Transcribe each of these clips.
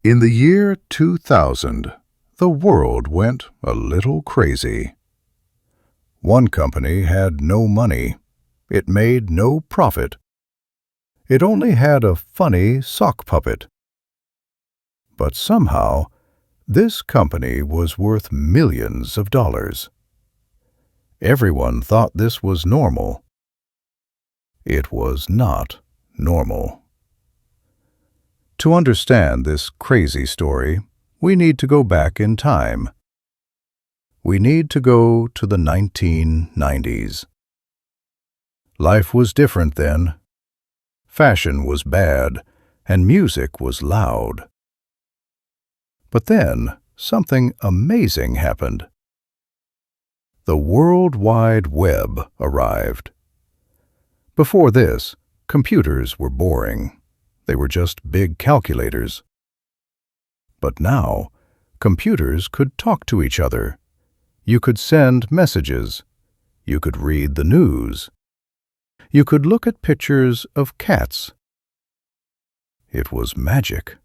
In the year 2000, the world went a little crazy. One company had no money. It made no profit. It only had a funny sock puppet. But somehow, this company was worth millions of dollars. Everyone thought this was normal. It was not normal. To understand this crazy story, we need to go back in time. We need to go to the 1990s. Life was different then. Fashion was bad, and music was loud. But then, something amazing happened. The World Wide Web arrived. Before this, computers were boring. They were just big calculators. But now, computers could talk to each other. You could send messages. You could read the news. You could look at pictures of cats. It was magic.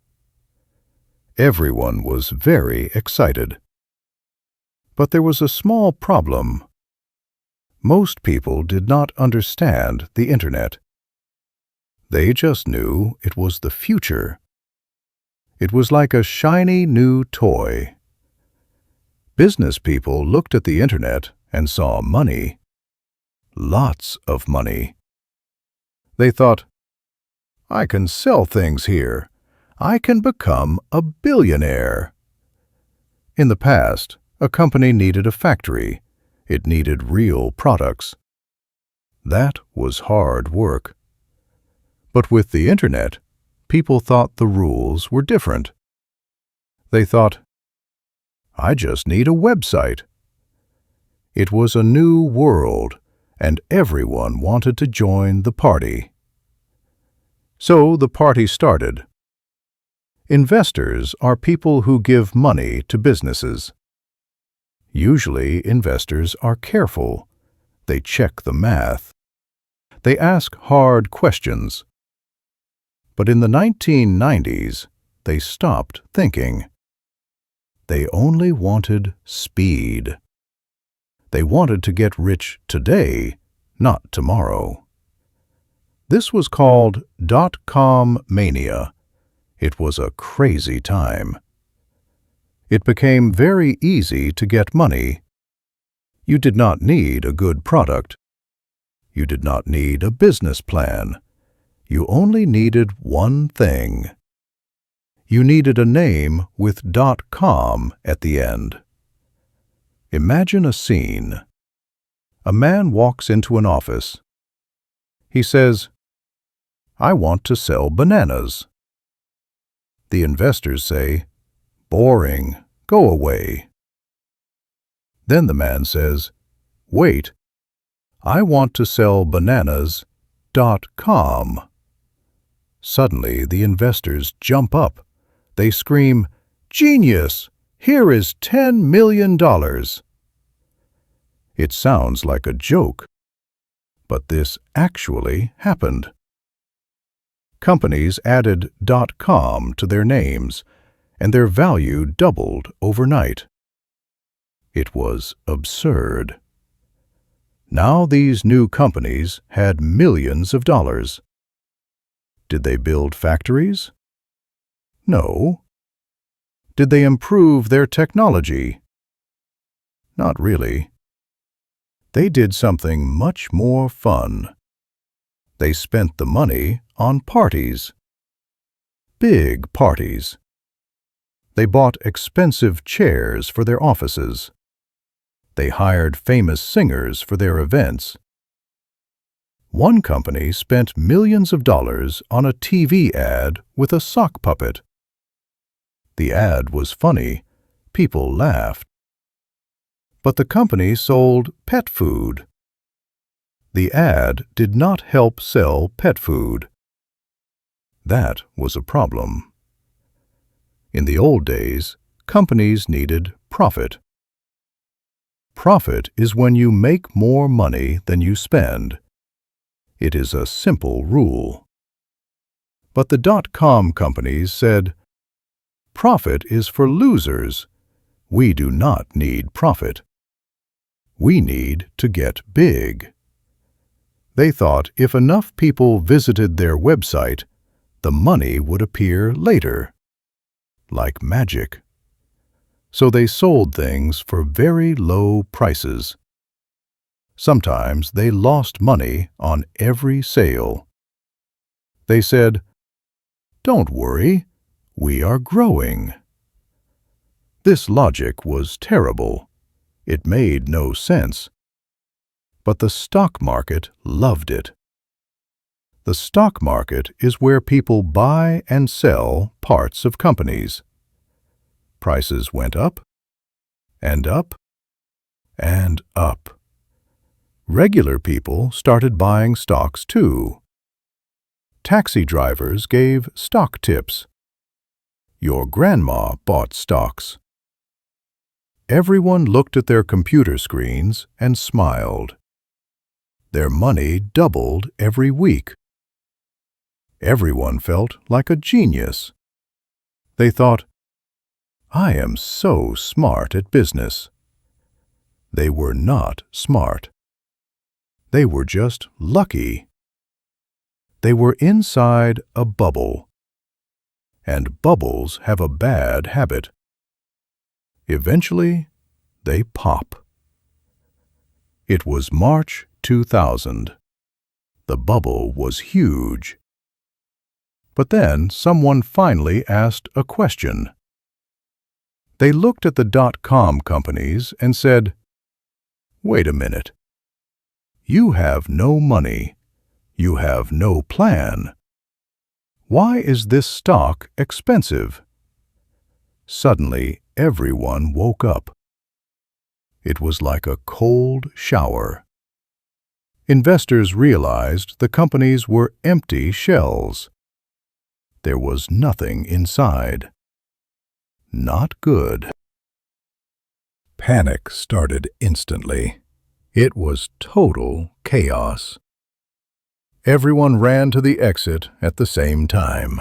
Everyone was very excited. But there was a small problem. Most people did not understand the Internet. They just knew it was the future. It was like a shiny new toy. Business people looked at the Internet and saw money. Lots of money. They thought, I can sell things here. I can become a billionaire. In the past, a company needed a factory. It needed real products. That was hard work. But with the Internet, people thought the rules were different. They thought, I just need a website. It was a new world, and everyone wanted to join the party. So the party started. Investors are people who give money to businesses. Usually, investors are careful. They check the math. They ask hard questions. But in the 1990s, they stopped thinking. They only wanted speed. They wanted to get rich today, not tomorrow. This was called dot-com mania. It was a crazy time. It became very easy to get money. You did not need a good product. You did not need a business plan. You only needed one thing. You needed a name with .com at the end. Imagine a scene. A man walks into an office. He says, I want to sell bananas. The investors say, boring, go away. Then the man says, wait, I want to sell bananas.com. Suddenly, the investors jump up. They scream, genius! Here is $10 million. It sounds like a joke, but this actually happened. Companies added .com to their names, and their value doubled overnight. It was absurd. Now these new companies had millions of dollars. Did they build factories? No. Did they improve their technology? Not really. They did something much more fun. They spent the money on parties. Big parties. They bought expensive chairs for their offices. They hired famous singers for their events. One company spent millions of dollars on a TV ad with a sock puppet. The ad was funny. People laughed. But the company sold pet food. The ad did not help sell pet food. That was a problem. In the old days, companies needed profit. Profit is when you make more money than you spend. It is a simple rule. But the dot-com companies said, Profit is for losers. We do not need profit. We need to get big. They thought if enough people visited their website, the money would appear later, like magic. So they sold things for very low prices. Sometimes they lost money on every sale. They said, "Don't worry, we are growing." This logic was terrible. It made no sense. But the stock market loved it. The stock market is where people buy and sell parts of companies. Prices went up and up and up. Regular people started buying stocks too. Taxi drivers gave stock tips. Your grandma bought stocks. Everyone looked at their computer screens and smiled. Their money doubled every week. Everyone felt like a genius. They thought, "I am so smart at business." They were not smart. They were just lucky. They were inside a bubble. And bubbles have a bad habit. Eventually, they pop. It was March 2000. The bubble was huge. But then someone finally asked a question. They looked at the dot-com companies and said, "Wait a minute. You have no money. You have no plan. Why is this stock expensive?" Suddenly, everyone woke up. It was like a cold shower. Investors realized the companies were empty shells. There was nothing inside. Not good. Panic started instantly. It was total chaos. Everyone ran to the exit at the same time.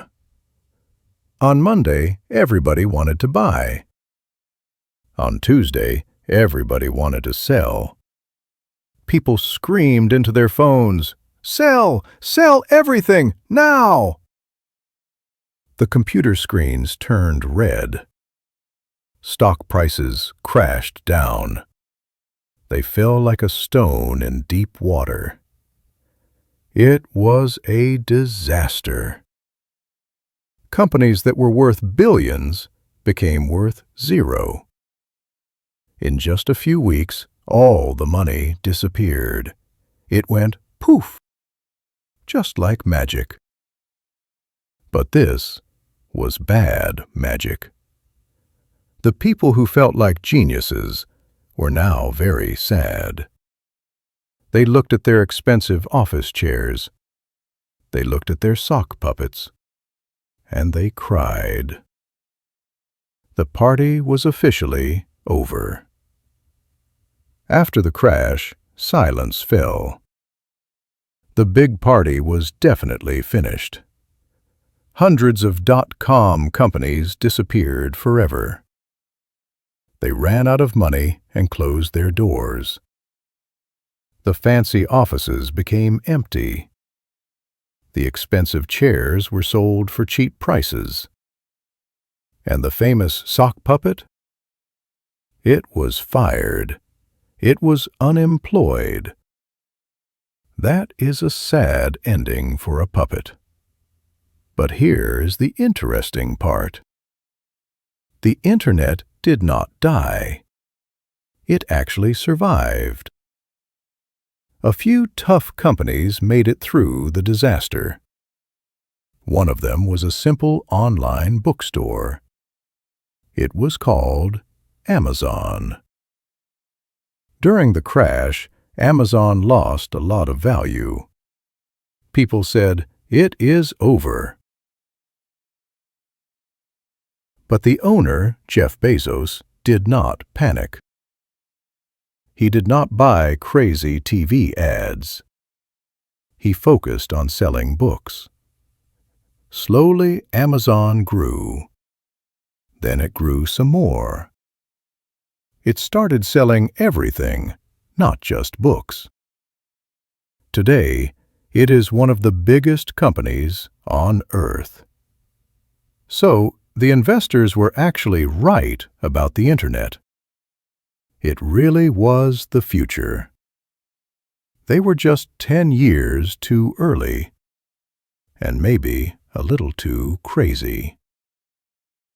On Monday, everybody wanted to buy. On Tuesday, everybody wanted to sell. People screamed into their phones, "Sell! Sell everything! Now!" The computer screens turned red. Stock prices crashed down. They fell like a stone in deep water. It was a disaster. Companies that were worth billions became worth zero. In just a few weeks, all the money disappeared. It went poof, just like magic. But this was bad magic. The people who felt like geniuses were now very sad. They looked at their expensive office chairs. They looked at their sock puppets. And they cried. The party was officially over. After the crash, silence fell. The big party was definitely finished. Hundreds of dot-com companies disappeared forever. They ran out of money and closed their doors. The fancy offices became empty. The expensive chairs were sold for cheap prices. And the famous sock puppet? It was fired. It was unemployed. That is a sad ending for a puppet. But here is the interesting part. The Internet did not die. It actually survived. A few tough companies made it through the disaster. One of them was a simple online bookstore. It was called Amazon. During the crash, Amazon lost a lot of value. People said, "It is over." But the owner, Jeff Bezos, did not panic. He did not buy crazy TV ads. He focused on selling books. Slowly, Amazon grew. Then it grew some more. It started selling everything, not just books. Today, it is one of the biggest companies on Earth. So, the investors were actually right about the Internet. It really was the future. They were just 10 years too early, and maybe a little too crazy.